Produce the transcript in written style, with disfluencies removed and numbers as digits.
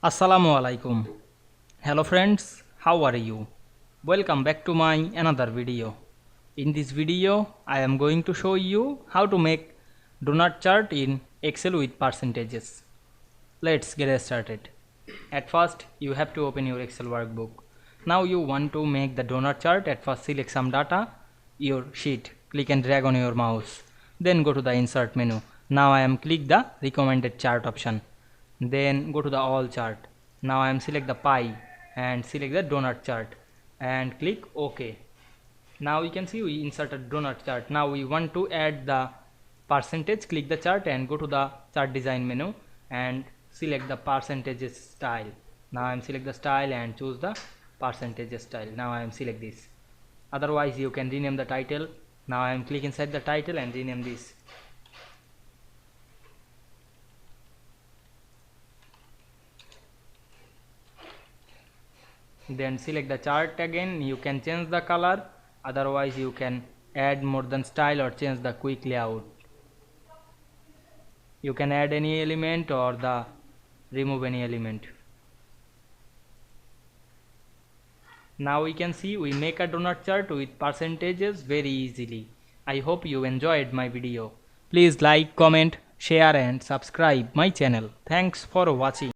Assalamu Walaikum. Hello friends, how are you? Welcome back to my another video. In this video, I am going to show you how to make donut chart in Excel with percentages. Let's get started. At first, you have to open your Excel workbook. Now you want to make the donut chart. At first, select some data, your sheet. Click and drag on your mouse. Then go to the insert menu. Now I am click the recommended chart option. Then go to the all chart. Now I am select the pie and select the donut chart and click OK. Now you can see we inserted donut chart. Now we want to add the percentage. Click the chart and go to the chart design menu and select the percentages style. Now I am select the style and choose the percentages style. Now I am select this. Otherwise you can rename the title. Now I am click inside the title and rename this. Then select the chart again. You can change the color, otherwise you can add more than style or change the quick layout. You can add any element or the remove any element. Now we can see we make a donut chart with percentages very easily. I hope you enjoyed my video. Please like, comment, share and subscribe my channel. Thanks for watching.